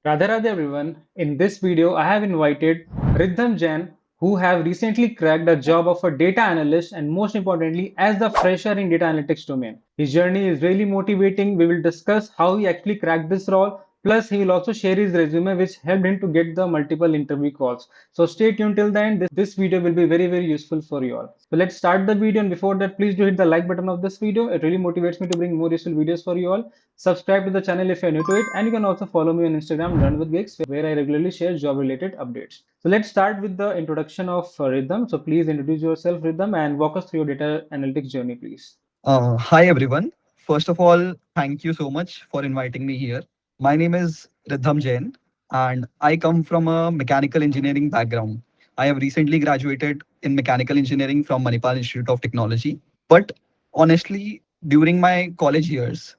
Radhe Radhe everyone. In this video, I have invited Riddham Jain, who have recently cracked the job of a data analyst and most importantly, as the fresher in data analytics domain. His journey is really motivating. We will discuss how he actually cracked this role. Plus, he will also share his resume, which helped him to get the multiple interview calls. So stay tuned till the end. This video will be very useful for you all. So let's start the video. And before that, please do hit the like button of this video. It really motivates me to bring more useful videos for you all. Subscribe to the channel if you're new to it, and you can also follow me on Instagram, LearnWidGiggs, where I regularly share job-related updates. So let's start with the introduction of Rhythm. So please introduce yourself, Rhythm, and walk us through your data analytics journey, please. Hi everyone. First of all, thank you so much for inviting me here. My name is Riddham Jain and I come from a mechanical engineering background. I have recently graduated in mechanical engineering from Manipal Institute of Technology. But honestly, during my college years,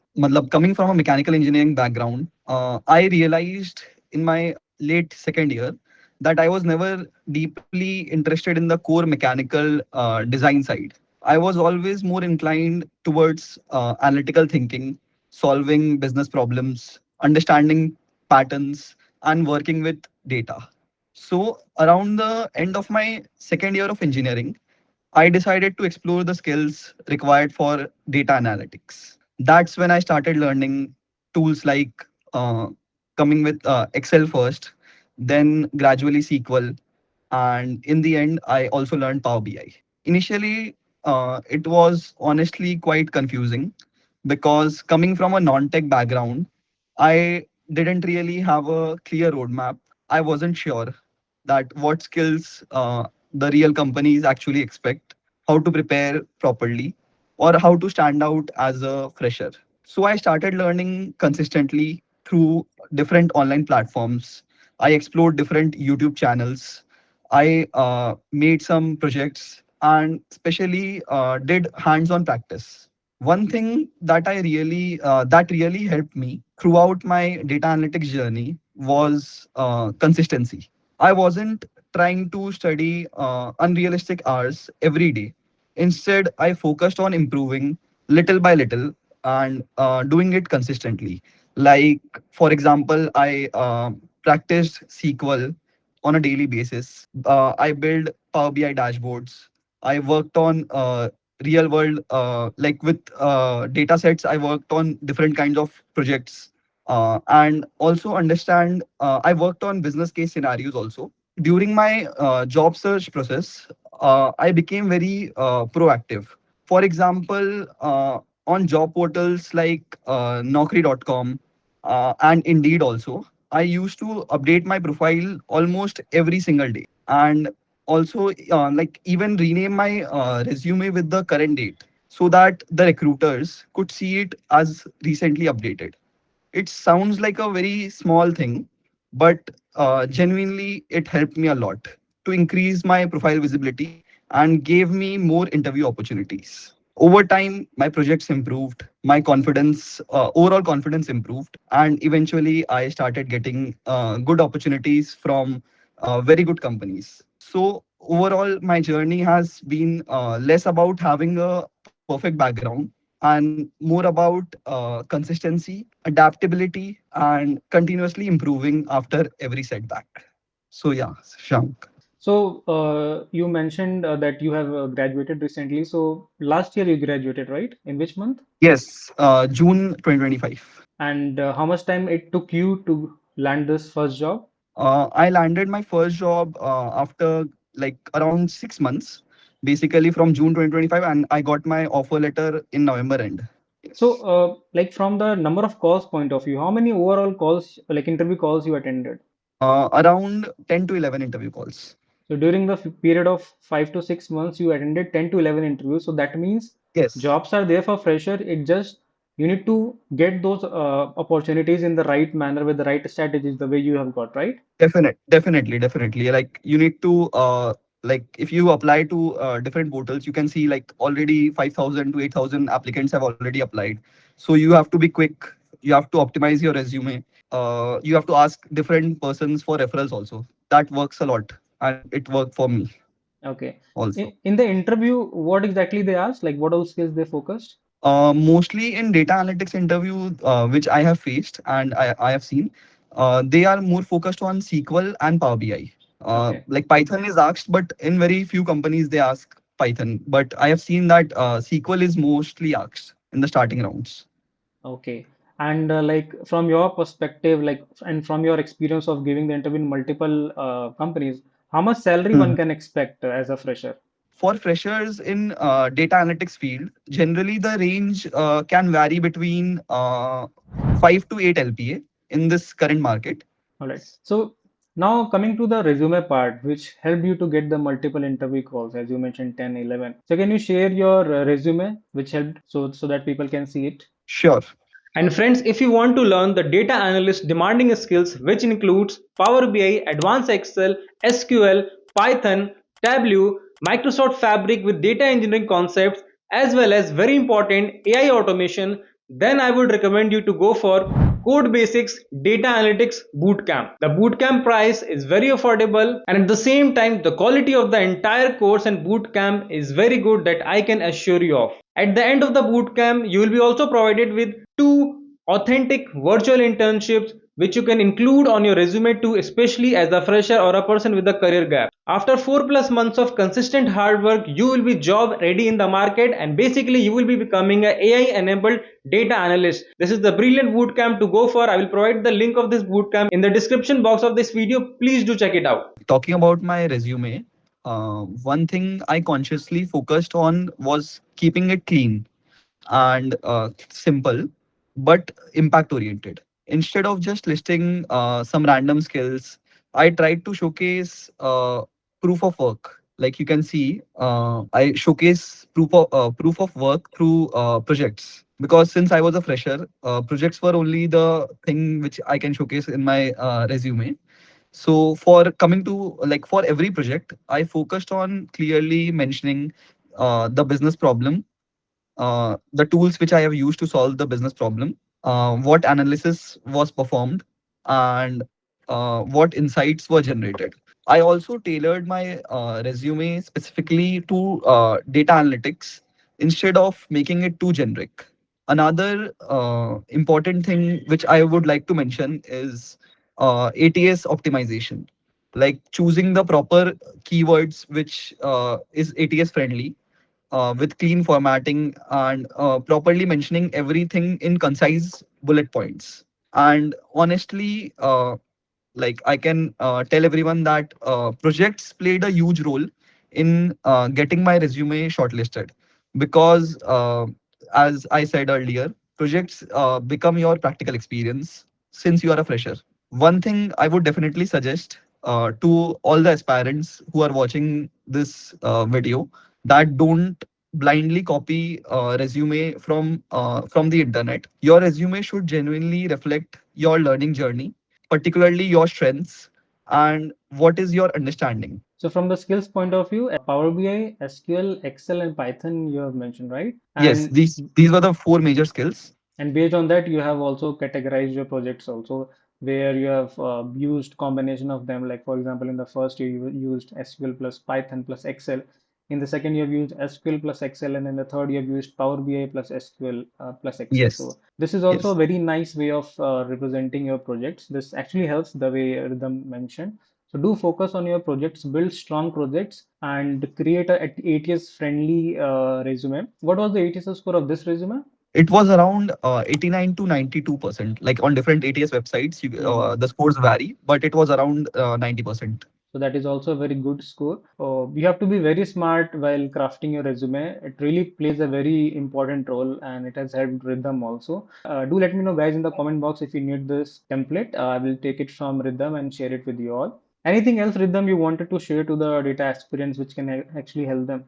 coming from a mechanical engineering background, I realized in my late second year that I was never deeply interested in the core mechanical design side. I was always more inclined towards analytical thinking, solving business problems, understanding patterns, and working with data. So, around the end of my second year of engineering, I decided to explore the skills required for data analytics. That's when I started learning tools like uh, coming with Excel first, then gradually SQL, and in the end, I also learned Power BI. Initially, it was honestly quite confusing because coming from a non-tech background, I didn't really have a clear roadmap. I wasn't sure that what skills the real companies actually expect, how to prepare properly, or how to stand out as a fresher. So I started learning consistently through different online platforms. I explored different YouTube channels. I made some projects and especially did hands-on practice. One thing that really helped me throughout my data analytics journey was consistency. I wasn't trying to study unrealistic hours every day. Instead, I focused on improving little by little and doing it consistently. Like, for example, I practiced SQL on a daily basis. I build Power BI dashboards. I worked on real world, like with data sets. I worked on different kinds of projects and also understand. I worked on business case scenarios also. During my job search process, I became very proactive. For example, on job portals like Naukri.com and Indeed also, I used to update my profile almost every single day, and also like even rename my resume with the current date so that the recruiters could see it as recently updated. It sounds like a very small thing, but genuinely it helped me a lot to increase my profile visibility and gave me more interview opportunities. Over time, my projects improved, my confidence, overall confidence improved, and eventually I started getting good opportunities from very good companies. So overall, my journey has been less about having a perfect background and more about consistency, adaptability, and continuously improving after every setback. So yeah, Shank. So you mentioned that you have graduated recently. So last year you graduated, right? In which month? Yes, June 2025. And how much time it took you to land this first job? I landed my first job after like around 6 months, basically from June 2025, and I got my offer letter in November end. So, Yes. like from the number of calls point of view, how many overall calls, like interview calls you attended? Around 10 to 11 interview calls. So during the period of 5 to 6 months, you attended 10 to 11 interviews. So that means Yes. jobs are there for fresher. It just you need to get those opportunities in the right manner with the right strategies, the way you have got, right? Definitely. Like you need to like if you apply to different portals, you can see like already 5,000 to 8,000 applicants have already applied. So you have to be quick. You have to optimize your resume. You have to ask different persons for referrals also. That works a lot, and it worked for me Okay. also. In the interview, what exactly they asked? Like what all skills they focused? Mostly in data analytics interview, which I have faced and I have seen, They are more focused on SQL and Power BI. Okay. Like Python is asked, but in very few companies they ask Python. But I have seen that SQL is mostly asked in the starting rounds. Okay. And like from your perspective, like and from your experience of giving the interview in multiple companies, how much salary one Hmm. can expect as a fresher? For freshers in data analytics field, generally the range can vary between 5 to 8 LPA in this current market. All right. So now coming to the resume part, which helped you to get the multiple interview calls, as you mentioned 10, 11. So can you share your resume, which helped so that people can see it? Sure. And friends, if you want to learn the data analyst demanding skills, which includes Power BI, Advanced Excel, SQL, Python, Tableau, Microsoft Fabric with data engineering concepts, as well as very important AI automation, then I would recommend you to go for Codebasics Data Analytics Bootcamp. The bootcamp price is very affordable, and at the same time, the quality of the entire course and bootcamp is very good, that I can assure you of. At the end of the bootcamp, you will be also provided with two authentic virtual internships which you can include on your resume too, especially as a fresher or a person with a career gap. After 4 plus months of consistent hard work, you will be job ready in the market, and basically you will be becoming a AI enabled data analyst. This is the brilliant bootcamp to go for. I will provide the link of this bootcamp in the description box of this video. Please do check it out. Talking about my resume, one thing I consciously focused on was keeping it clean and simple, but impact oriented. Instead of just listing some random skills, I tried to showcase proof of work. Like you can see, I showcase proof of work through projects. Because since I was a fresher, projects were only the thing which I can showcase in my resume. So for coming to like for every project, I focused on clearly mentioning the business problem, the tools which I have used to solve the business problem, what analysis was performed, and what insights were generated. I also tailored my resume specifically to data analytics instead of making it too generic. Another important thing which I would like to mention is ATS optimization, like choosing the proper keywords which is ATS friendly, with clean formatting and properly mentioning everything in concise bullet points. And honestly, like I can tell everyone that projects played a huge role in getting my resume shortlisted because, as I said earlier, projects become your practical experience since you are a fresher. One thing I would definitely suggest to all the aspirants who are watching this video, that don't blindly copy resume from the internet. Your resume should genuinely reflect your learning journey, particularly your strengths and what is your understanding. So from the skills point of view, Power BI, SQL, Excel, and Python you have mentioned, right? Yes, And these were the four major skills. and based on that, you have also categorized your projects also, where you have used combination of them. Like for example, in the first you used SQL plus Python plus Excel. In the second, you have used SQL plus Excel, and in the third, you have used Power BI plus SQL plus Excel. So Yes, this is also a yes. very nice way of representing your projects. This actually helps the way Rhythm mentioned. So do focus on your projects, build strong projects, and create a ATS friendly resume. What was the ATS score of this resume? It was around 89 to 92%. Like on different ATS websites, Mhm. the scores vary, but it was around 90%. So that is also a very good score. You have to be very smart while crafting your resume. It really plays a very important role, and it has helped Rhythm also. Do let me know, guys, in the comment box if you need this template. I will take it from Rhythm and share it with you all. Anything else, Rhythm, you wanted to share to the data aspirants which can actually help them?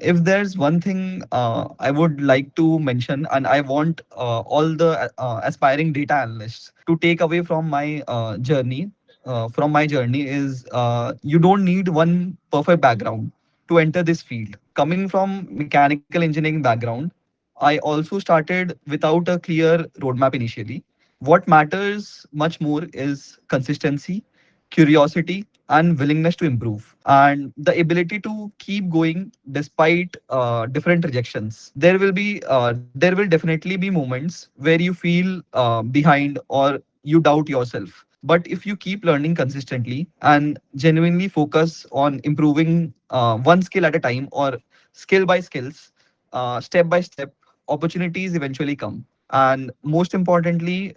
If there's one thing I would like to mention, and I want all the aspiring data analysts to take away from my journey, is you don't need one perfect background to enter this field. Coming from mechanical engineering background, I also started without a clear roadmap initially. What matters much more is consistency, curiosity, and willingness to improve, and the ability to keep going despite different rejections. There will definitely be moments where you feel behind or you doubt yourself, But if you keep learning consistently and genuinely focus on improving one skill at a time or skill by skills, step by step, opportunities eventually come. And most importantly,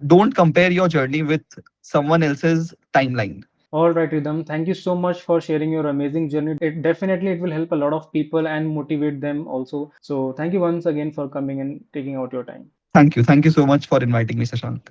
don't compare your journey with someone else's timeline. All right, Rhythm. Thank you so much for sharing your amazing journey. It definitely it will help a lot of people and motivate them also. So thank you once again for coming and taking out your time. Thank you. Thank you so much for inviting me, Sashank.